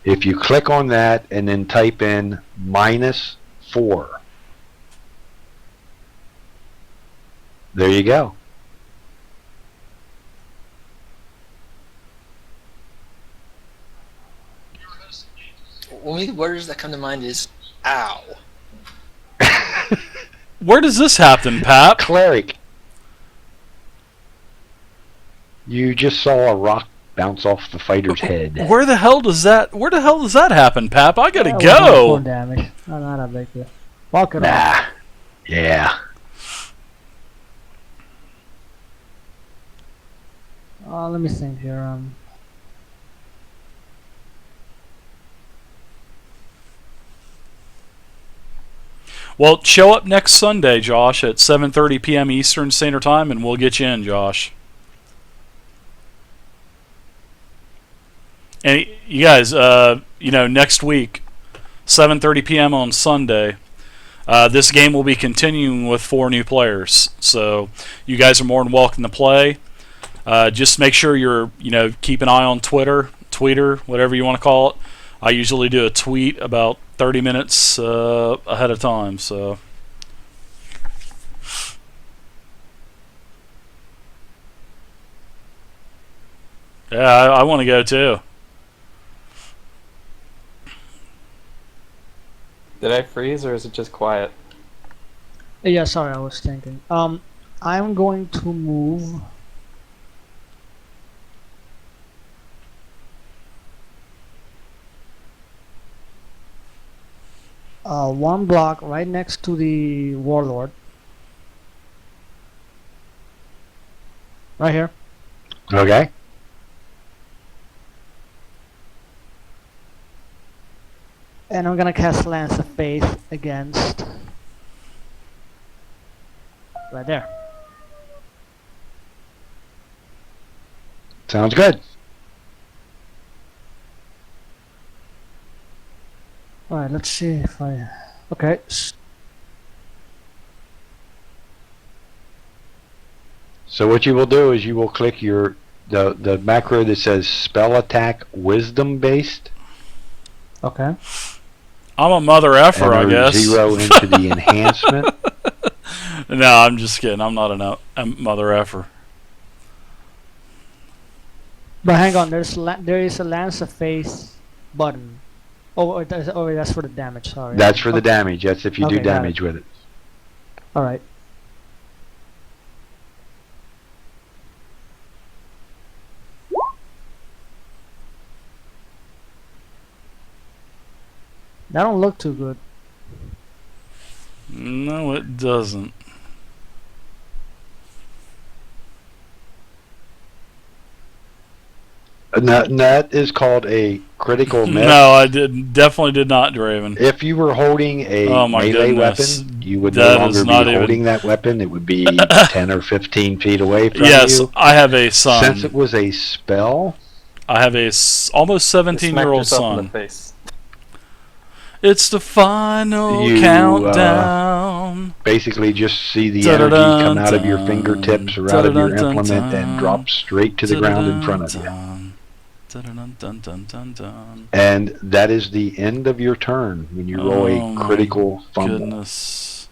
If you click on that and then type in -4, there you go. Only words that come to mind is "ow." Where does this happen, Pap? Cleric. You just saw a rock bounce off the fighter's head. Where the hell does that happen, Pap? I gotta That go. was 4 damage. No, not a big deal. Walk it off. Nah. Yeah. Let me think here. Well, show up next Sunday, Josh, at 7:30 p.m. Eastern Standard Time, and we'll get you in, Josh. And you guys, next week, 7:30 p.m. on Sunday, this game will be continuing with 4 new players. So you guys are more than welcome to play. Just make sure you're, keep an eye on Tweeter, whatever you want to call it. I usually do a tweet about 30 minutes ahead of time. So. Yeah, I want to go too. Did I freeze or is it just quiet? Yeah, sorry, I was thinking. I'm going to move. One block right next to the Warlord. Right here. Okay. And I'm gonna cast Lance of Faith against right there. Sounds good. Alright, let's see if I... Okay. So what you will do is you will click the macro that says spell attack wisdom based. Okay. I'm a mother effer, I guess. 0 into the enhancement. No, I'm just kidding. I'm not a mother effer. But hang on, there is a Lance of Faith button. Oh, that's for the damage. Sorry. That's for the damage. That's if you do Okay, got damage with it. All right. That don't look too good. No, it doesn't. That is called a critical miss. No, I definitely did not, Draven. If you were holding a melee weapon, you would no That longer is be not holding even- that weapon. It would be 10 or 15 feet away from Yes, you. I have a son. Since it was a spell, I have a almost You 17-year-old smacked yourself in son. the face. It's the final You, countdown. basically just see the energy come out of your fingertips or out of your implement and drop straight to the ground in front of you. And that is the end of your turn when you roll a critical fumble. Goodness.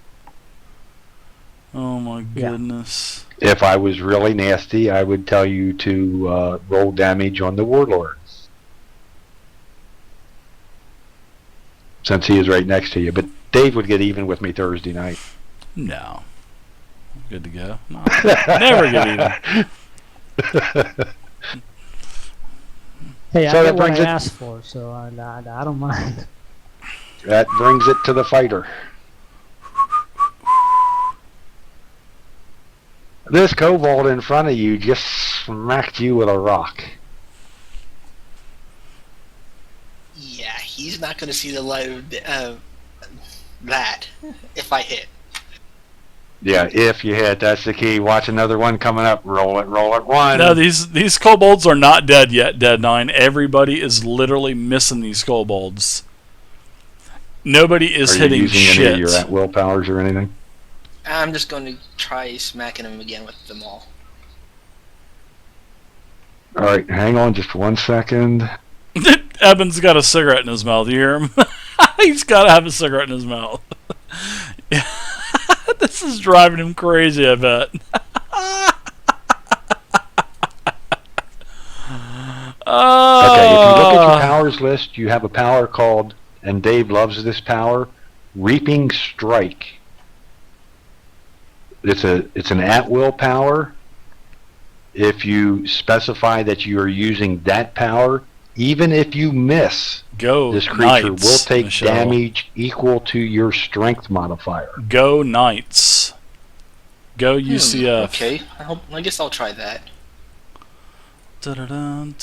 Oh my goodness. If I was really nasty, I would tell you to roll damage on the Warlord, since he is right next to you. But Dave would get even with me Thursday night. No. Good to go. No, never get even. Hey, So I that get what I brings it- asked for, so I don't mind. That brings it to the fighter. This kobold in front of you just smacked you with a rock. Yeah, he's not going to see the light of that if I hit. Yeah, if you hit, that's the key. Watch another one coming up. Roll it, one. No, these kobolds are not dead yet, Dead 9. Everybody is literally missing these kobolds. Nobody is Are you hitting using shit. any of your at-will powers or anything? I'm just going to try smacking him again with them all. All right, hang on just 1 second. Eben's got a cigarette in his mouth. You hear him? He's got to have a cigarette in his mouth. This is driving him crazy, I bet. Okay, if you look at your powers list, you have a power called, and Dave loves this power, Reaping Strike. It's an at-will power. If you specify that you are using that power, even if you miss, Go this creature Knights, will take Michelle. damage equal to your strength modifier. Go Knights. Go UCF. Okay, I guess I'll try that. Dun, dun,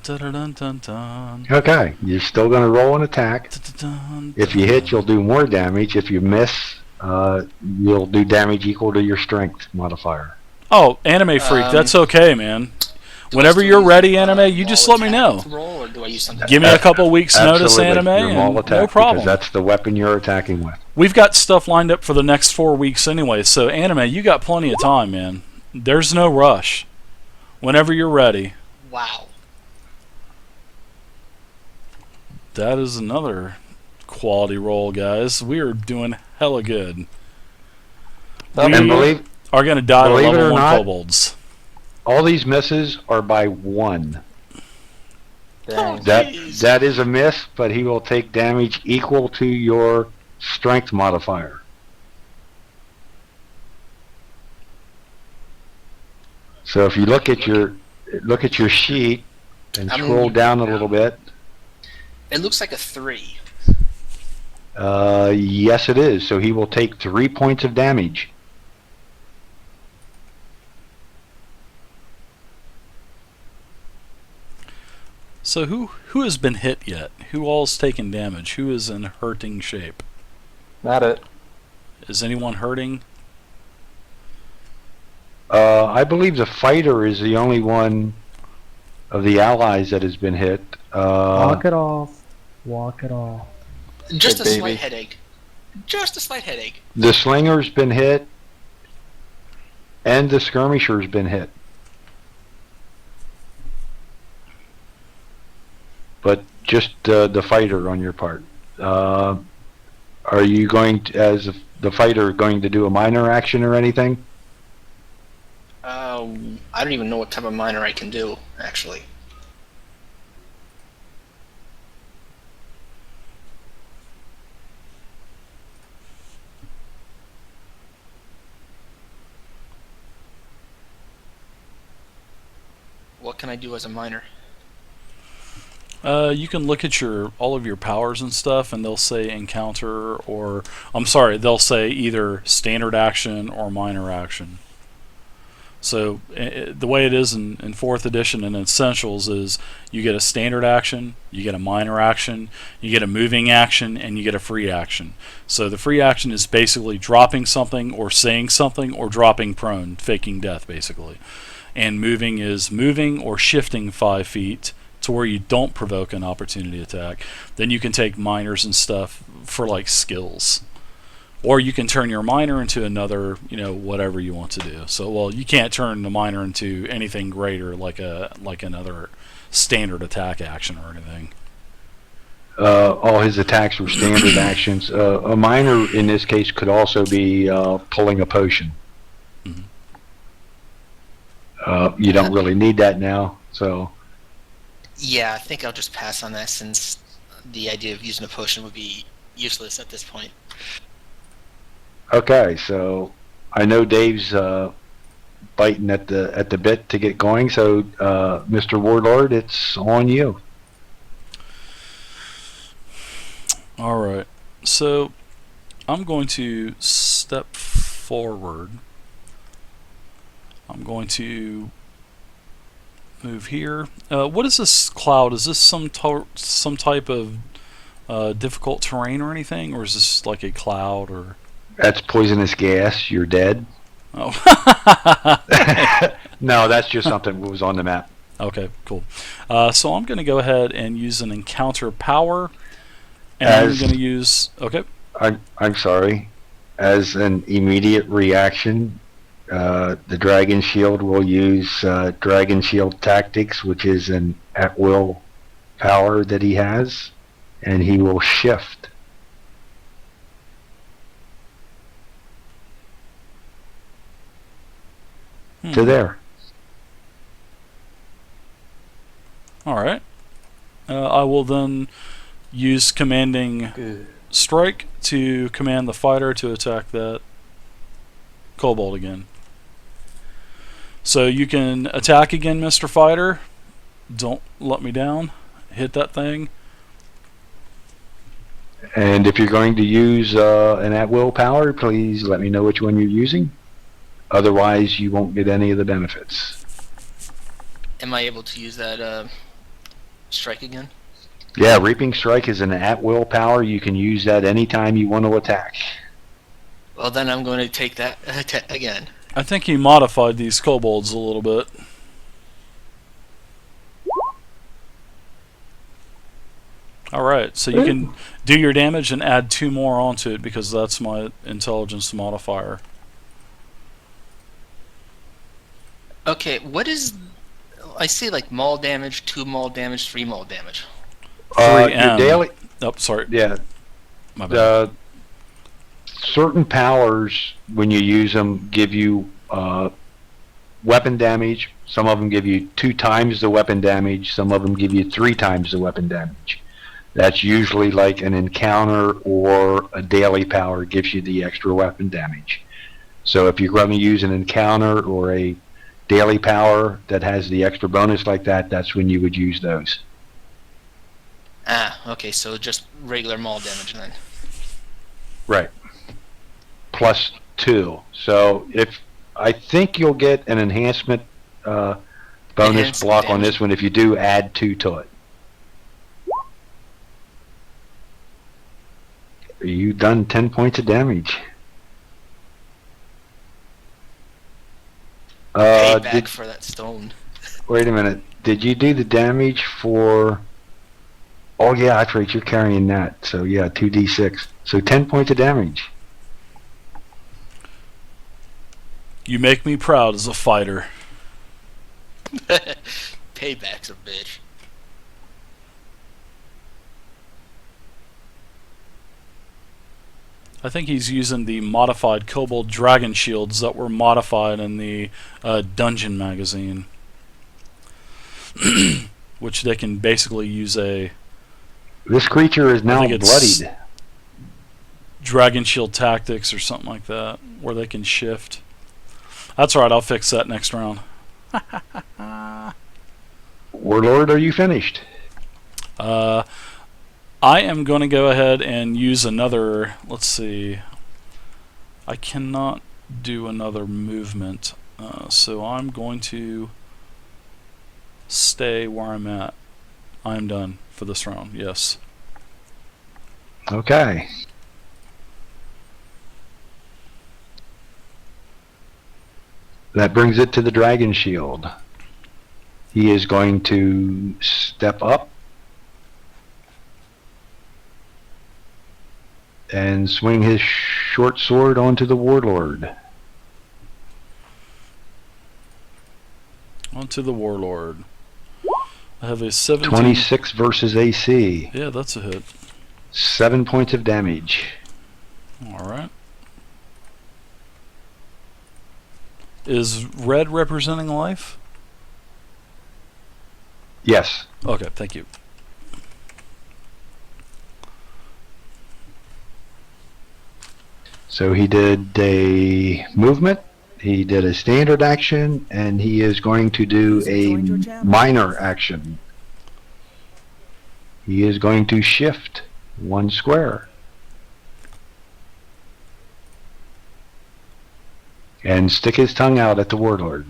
dun, dun, dun. Okay, you're still going to roll an attack. Dun, If you hit, you'll do more damage. If you miss, you'll do damage equal to your strength modifier. Oh, Anime Freak, that's okay, man. Do I Whenever still you're use, ready, Anime, you just wall let me attack know. to roll, or do I use something? Give me a couple weeks' notice, Absolutely. Anime, Your maul and attack, no problem. because that's the weapon you're attacking with. We've got stuff lined up for the next 4 weeks anyway, so Anime, you got plenty of time, man. There's no rush. Whenever you're ready. Wow. That is another quality roll, guys. We are doing hella good. And believe Are going to die to believe it level or 1 not- kobolds. all these misses are by 1. Dang. Jeez. That is a miss, but he will take damage equal to your strength modifier. So if you look at your sheet and I'm- scroll down a little bit, It looks like a 3. yes it is. So he will take 3 points of damage. So who has been hit yet? Who all's taken damage? Who is in hurting shape? Not it. Is anyone hurting? I believe the fighter is the only one of the allies that has been hit. Walk it off. Walk it off. Just a Hey, slight baby. headache. Just a slight headache. The slinger's been hit, and the skirmisher's been hit. But just the fighter on your part. Are you going to, as the fighter, going to do a minor action or anything? I don't even know what type of minor I can do, actually. What can I do as a minor? You can look at all of your powers and stuff, and they'll say encounter, or I'm sorry, they'll say either standard action or minor action. So the way it is in 4th edition and Essentials is you get a standard action, you get a minor action, you get a moving action, and you get a free action. So the free action is basically dropping something or saying something or dropping prone, faking death basically. And moving is moving or shifting 5 feet to where you don't provoke an opportunity attack. Then you can take minors and stuff for like skills. Or you can turn your minor into another, whatever you want to do. So, well, you can't turn the minor into anything greater like another standard attack action or anything. All his attacks were standard actions. A minor, in this case, could also be pulling a potion. Mhm. You don't really need that now, so... Yeah, I think I'll just pass on that since the idea of using a potion would be useless at this point. Okay, so I know Dave's biting at the bit to get going, so Mr. Warlord, it's on you. All right. So I'm going to step forward. I'm going to move here. What is this cloud? Is this some type of difficult terrain or anything, or is this like a cloud or? That's poisonous gas. You're dead. Oh. No, that's just something that was on the map. Okay, cool. So I'm going to go ahead and use an encounter power, and I'm As- going to use. Okay. I'm sorry. As an immediate reaction, the Dragon Shield will use Dragon Shield Tactics, which is an at-will power that he has, and he will shift. To there. Alright. I will then use commanding Good. strike to command the fighter to attack that kobold again. So you can attack again, Mr. Fighter. Don't let me down. Hit that thing. And if you're going to use an at-will power, please let me know which one you're using. Otherwise, you won't get any of the benefits. Am I able to use that strike again? Yeah, Reaping Strike is an at-will power. You can use that anytime you want to attack. Well, then I'm going to take that again. I think he modified these kobolds a little bit. Alright, so you can do your damage and add 2 more onto it because that's my intelligence modifier. Okay, what is... I see like maul damage, 2 maul damage, 3 maul damage. 3M. Your daily... Oh, sorry. Yeah, My bad. certain powers, when you use them, give you weapon damage. Some of them give you 2 times the weapon damage. Some of them give you 3 times the weapon damage. That's usually like an encounter or a daily power gives you the extra weapon damage. So if you're going to use an encounter or a daily power that has the extra bonus like that, that's when you would use those. Ah, okay, so just regular maul damage then. Right. Plus 2. So if I think you'll get an enhancement bonus Enhanced block on damage. this one if you do add 2 to it. You done 10 points of damage. Payback for that stone. Wait a minute. Did you do the damage for... Oh yeah, that's right, you're carrying that. So yeah, 2d6. So 10 points of damage. You make me proud as a fighter. Payback's a bitch. I think he's using the modified Kobold Dragon Shields that were modified in the Dungeon magazine. Which they can basically use a This creature is now think it's- bloodied. Dragon Shield Tactics or something like that, where they can shift. That's alright, I'll fix that next round. Warlord, are you finished? I am going to go ahead and use another, let's see, I cannot do another movement, so I'm going to stay where I'm at. I'm done for this round, yes. Okay. That brings it to the Dragon Shield. He is going to step up and swing his short sword onto the Warlord. On to the Warlord. I have a 17. 26 versus AC. Yeah, that's a hit. 7 points of damage. Alright. Is red representing life? Yes. Okay, thank you. So he did a movement, he did a standard action, and he is going to do a minor action. He is going to shift 1 square. And stick his tongue out at the Warlord.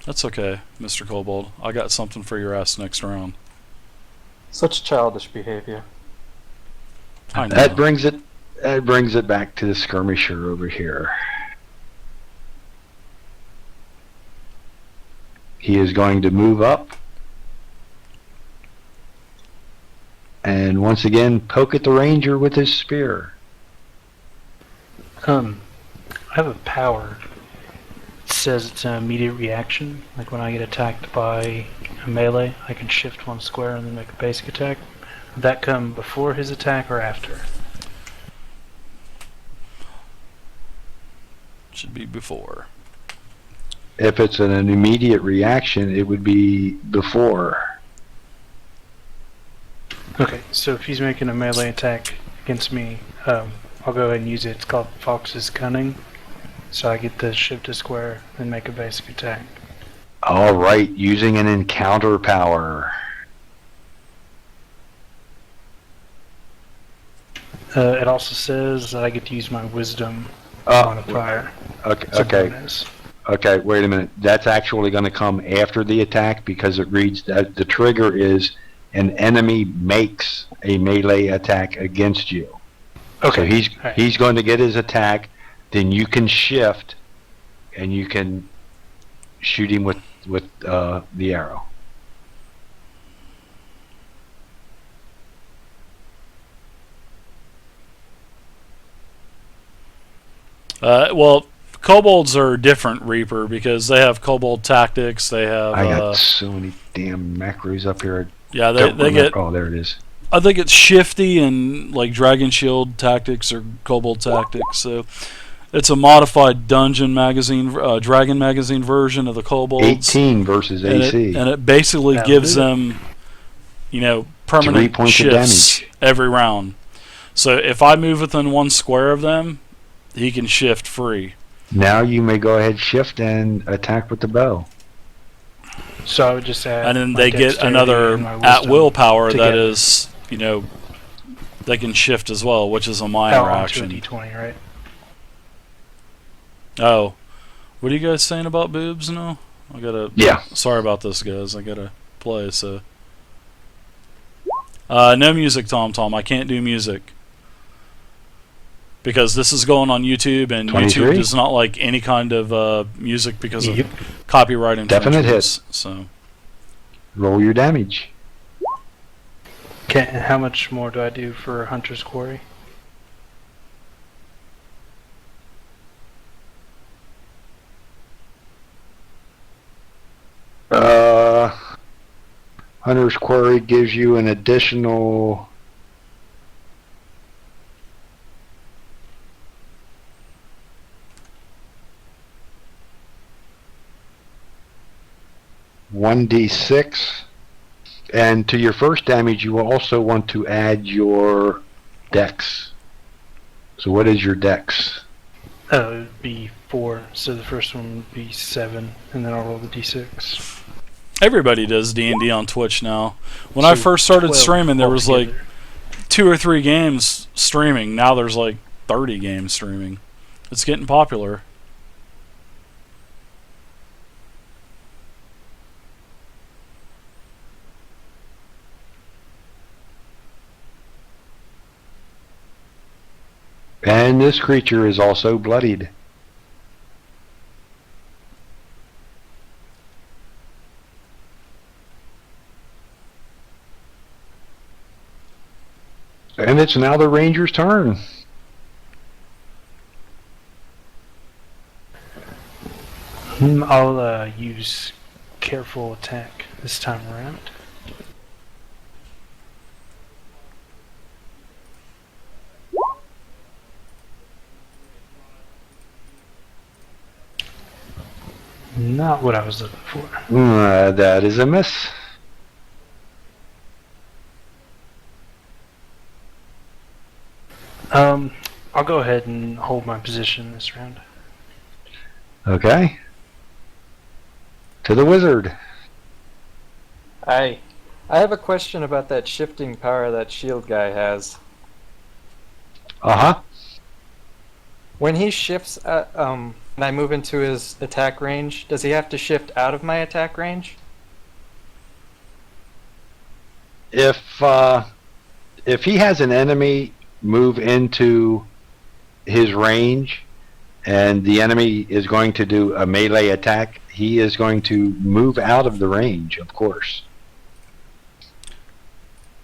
That's okay, Mr. Kobold. I got something for your ass next round. Such childish behavior. I know. That brings it back to the skirmisher over here. He is going to move up and once again poke at the ranger with his spear. I have a power. says it's an immediate reaction. Like when I get attacked by a melee, I can shift one square and then make a basic attack. Would that come before his attack or after? Should be before. If it's an immediate reaction, it would be before. Okay, so if he's making a melee attack against me, I'll go ahead and use it. It's called Fox's Cunning. So I get to shift a square and make a basic attack. All right, using an encounter power. It also says that I get to use my Wisdom modifier. Okay, It's a okay, bonus. okay. Wait a minute. That's actually going to come after the attack because it reads that the trigger is an enemy makes a melee attack against you. Okay, So alright. he's going to get his attack. Then you can shift, and you can shoot him with the arrow. Well, kobolds are different, Reaper, because they have kobold tactics. They have I got so many damn macros up here. yeah, Don't they remember- get. Oh, there it is. I think it's shifty and like dragon shield tactics or kobold tactics. So it's a modified dungeon magazine, dragon magazine version of the kobolds. 18 versus and AC. it basically That'll gives do it. them, 3 points permanent of shifts damage. every round. So if I move within one square of them, he can shift free. Now you may go ahead, shift, and attack with the bow. So I would just add. And then my they get dexterity another and my at wisdom will power that together. is, they can shift as well, which is a minor onto a action. D20, right? Oh, what are you guys saying about boobs now? I gotta. Yeah. Sorry about this, guys. I gotta play. So. No music, Tom. I can't do music because this is going on YouTube, and 23? YouTube does not like any kind of music because Yep. of copyright Definite infringements. So. Roll your damage. Okay, and how much more do I do for Hunter's Quarry? Hunter's Quarry gives you an additional... $1d6, and to your first damage you will also want to add your dex. So what is your dex? It would be 4, so the first one would be 7, and then I'll roll the d6. Everybody does D&D on Twitch now. When I So first started 12 streaming, there was like altogether. 2 or 3 games streaming. Now there's like 30 games streaming. It's getting popular. And this creature is also bloodied. And it's now the ranger's turn. I'll use Careful Attack this time around. Not what I was looking for. That is a miss. I'll go ahead and hold my position this round. Okay. To the wizard. I have a question about that shifting power that shield guy has. Uh-huh. When he shifts, and I move into his attack range, does he have to shift out of my attack range? If he has an enemy move into his range and the enemy is going to do a melee attack, he is going to move out of the range, of course.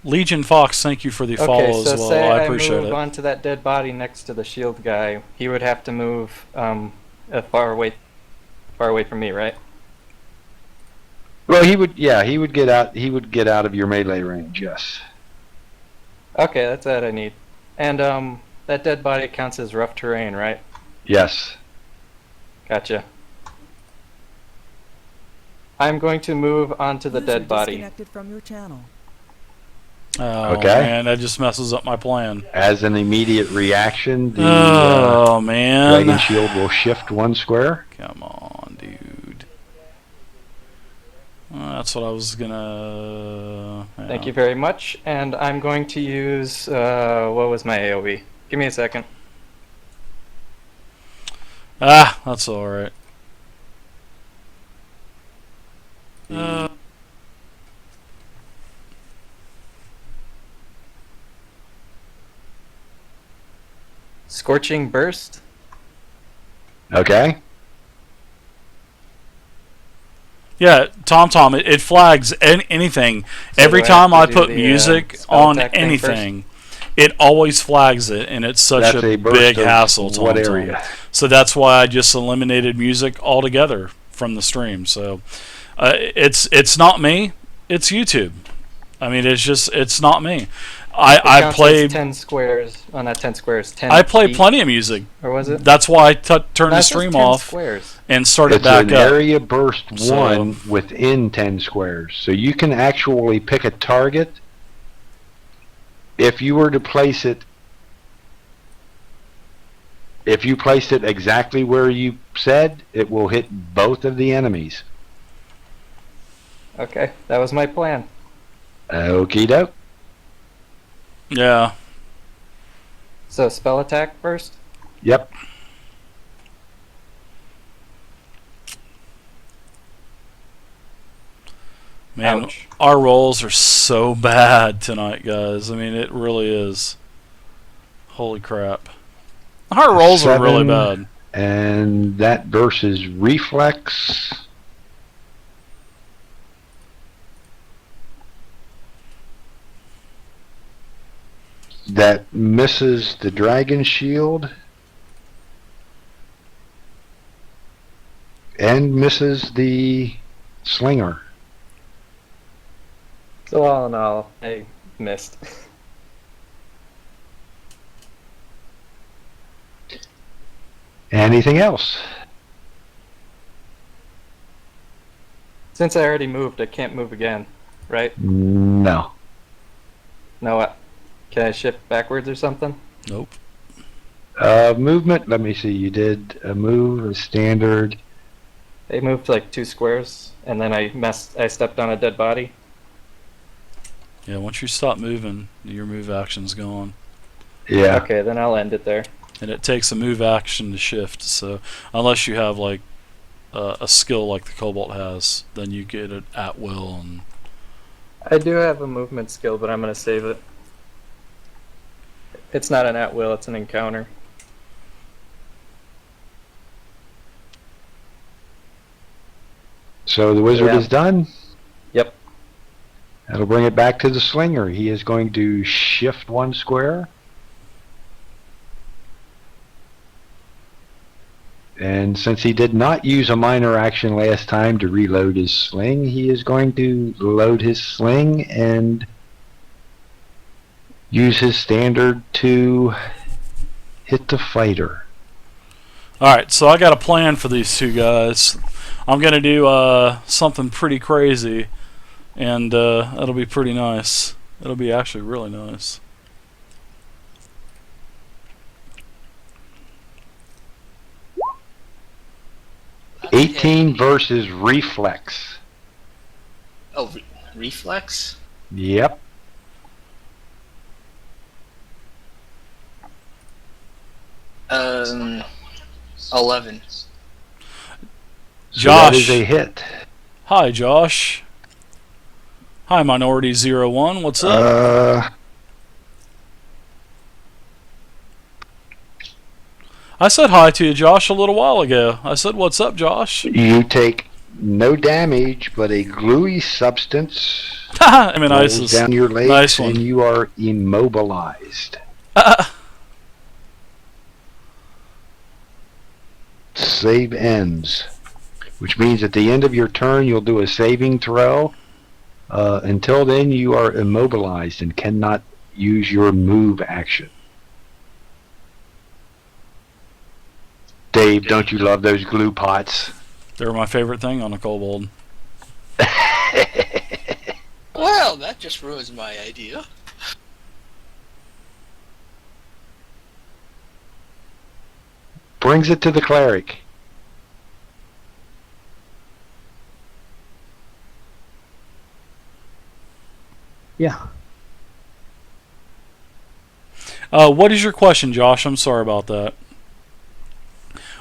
Legion Fox, thank you for the Okay, follow so as well. say I I appreciate move it. onto that dead body next to the shield guy, he would have to move far away far away from me, right? Well, he would. Yeah, he would get out. He would get out of your melee range. Yes. Okay, that's that I need. And that dead body counts as rough terrain, right? Yes. Gotcha. I'm going to move on to the User dead body. disconnected from your channel. Oh, Okay. man, that just messes up my plan. As an immediate reaction, the Oh, man. dragon shield will shift 1 square. Come on, dude. That's what I was gonna... yeah. Thank you very much. And I'm going to use, what was my AoE? Give me a second. Ah, that's alright. Scorching Burst. Okay. Yeah, TomTom, it flags anything. So Every do I have time to I do put the, music spell on attack thing anything, it always flags it, and it's such That's a a burst big of hassle. what TomTom. area? So that's why I just eliminated music altogether from the stream. So it's not me, it's YouTube. I mean, it's not me. I Counts as played 10 squares. Oh, not 10 squares. 10 I play feet. plenty of music. Or was it? That's why I turned No, the it says stream 10 off squares. and started It's back an up. area burst So- 1 within 10 squares. So you can actually pick a target. If you were to place it, if you placed it exactly where you said, it will hit both of the enemies. Okay, that was my plan. Okie doke. Yeah. So spell attack first. Yep. Man, Ouch. our rolls are so bad tonight, guys. I mean, it really is. Holy crap. Our rolls are really 7, bad. And that versus reflex. That misses the dragon shield. And misses the slinger. So all in all, I missed. Anything else? Since I already moved, I can't move again, right? No. No, can I shift backwards or something? Nope. Movement, let me see. You did a move, a standard. I moved like 2 squares, and then I stepped on a dead body. Yeah, once you stop moving, your move action's gone. Yeah. Okay, then I'll end it there. And it takes a move action to shift, so unless you have like a skill like the Kobold has, then you get it at will. And I do have a movement skill, but I'm gonna save it. It's not an at will, it's an encounter. So the wizard Yeah. is done. Yep. That'll bring it back to the slinger. He is going to shift 1 square. And since he did not use a minor action last time to reload his sling, he is going to load his sling and use his standard to hit the fighter. alright, so I got a plan for these two guys. I'm gonna do something pretty crazy, and it'll be pretty nice. It'll be actually really nice. Okay. 18 versus reflex. Oh, reflex? Yep. Um, 11. So that Josh. is a hit. Hi, Josh. Hi, Minority01. What's up? I said hi to you, Josh, a little while ago. I said, what's up, Josh? You take no damage, but a gluey substance I mean, rolls nice. down your legs, nice one. and you are immobilized. Save ends. which means at the end of your turn you'll do a saving throw. Until then, you are immobilized and cannot use your move action. Dave, don't you love those glue pots? They're my favorite thing on a kobold. Well, that just ruins my idea. Brings it to the cleric. Yeah. What is your question, Josh? I'm sorry about that.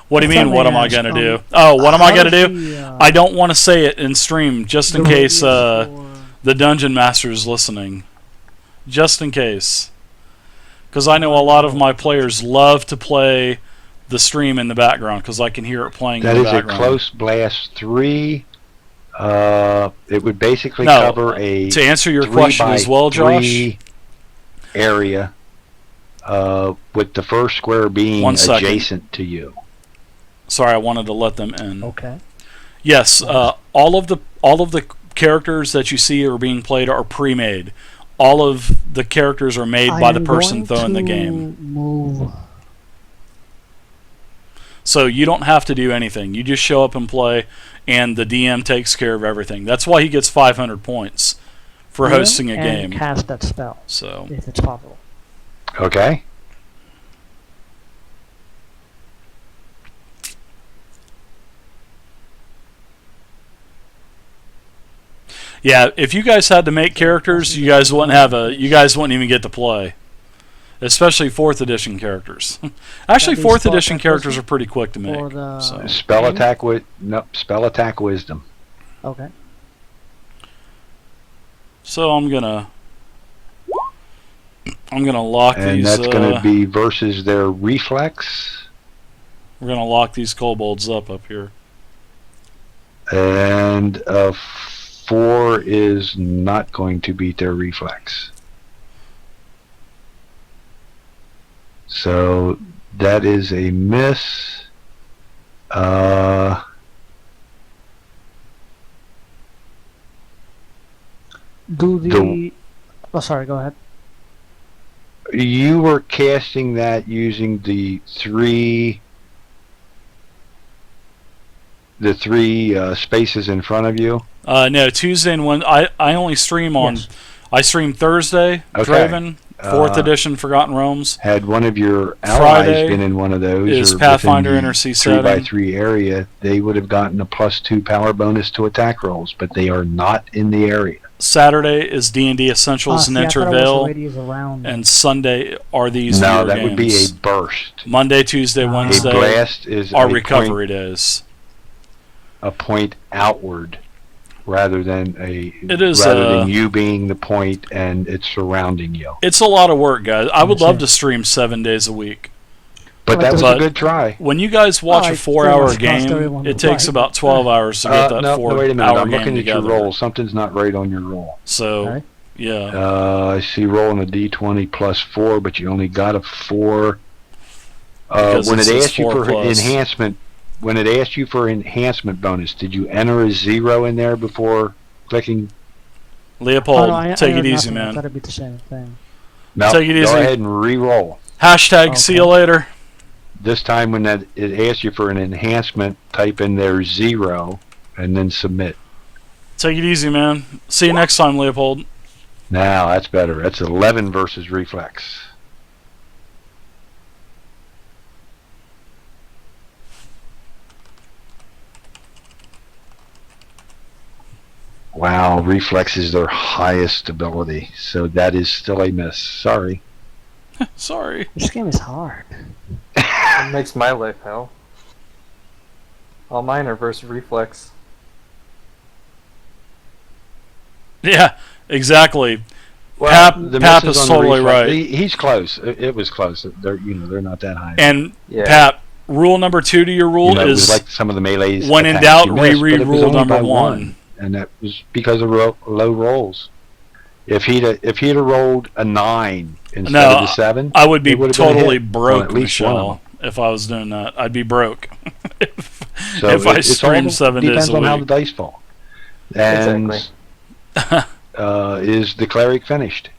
What do you If mean, I what may am I ask, going to do? Oh, what am I how going to does do? the, I don't want to say it in stream, just in the case radius the Dungeon Master is listening. Just in case. Because I know a lot of my players love to play the stream in the background, because I can hear it playing That in the is a background. close blast 3. It would basically No, cover a to answer your 3 question by as well, Josh. 3 area, with the first square being 1 second. adjacent to you. Sorry, I wanted to let them in. Okay. Yes, all of the characters that you see are being played are pre-made. All of the characters are made by the person throwing the game. Move. So you don't have to do anything. You just show up and play, and the DM takes care of everything. That's why he gets 500 points for hosting a and game. cast that spell So if it's possible. Okay? yeah, if you guys had to make characters, you guys wouldn't even get to play. Especially 4th edition characters. Actually, That is 4th spell edition attack characters wisdom? are pretty quick to make. For the So. Spell game? attack spell attack wisdom. Okay. So I'm gonna lock And these. that's going to be versus their reflex. We're gonna lock these kobolds up here. And 4 is not going to beat their reflex. So that is a miss. Do the. Oh, sorry. Go ahead. You were casting that using the three spaces in front of you. No, Tuesday and Wednesday. I only stream on. Yes. I stream Thursday, Okay. Draven, 4th edition, Forgotten Realms. Had one of your allies Friday been in one of those, is or Pathfinder within the NRC 3 by setting. 3 area, they would have gotten a +2 power bonus to attack rolls, but they are not in the area. Saturday is D&D Essentials and See, I thought it was Intervale, radius around. and Sunday are these No, newer that would be games. a burst. Monday, Tuesday, A A Wednesday blast is are a recovery days. point outward, rather than It is, than you being the point and it's surrounding you. It's a lot of work, guys. I would love Understand. to stream 7 days a week. But that was But- a good try. When you guys watch I a 4-hour pretty much cost game, everyone it to takes play. about 12 hours to get that No, wait a minute. 4-hour I'm game looking at together. your roll. Something's not right on your roll. So, Okay. yeah. I see rolling a d20 +4, but you only got a 4. Because When it it says asked you 4 for plus. enhancement bonus, did you enter a 0 in there before clicking? Leopold, Oh, no, I take it heard easy, nothing. I man. thought it'd be the same thing. No, Take it easy. go ahead and re-roll. Hashtag see you Okay. later. This time when it asks you for an enhancement, type in there 0 and then submit. Take it easy, man. See you next time, Leopold. Now, that's better. That's 11 versus reflex. Wow, reflex is their highest ability, so that is still a miss. Sorry. Sorry. This game is hard. It makes my life hell. All mine are versus reflex. Yeah, exactly. Well, Pap the is misses on the totally reflex- right. He's close. It was close. They're not that high. And Yeah. Pap, rule number 2 to your rule You know, it was is like some of the melees. when in attacks doubt, you missed, reread but it was rule only number by 1. and that was because of low rolls. If he'd have rolled a 9 instead of No, a 7, I would be it would've been a totally hit on broke, at least one of Michelle, if I was doing that. I'd be broke. So if I it's all stream 7 days depends a on how the week. dice fall. And Exactly. is the cleric finished?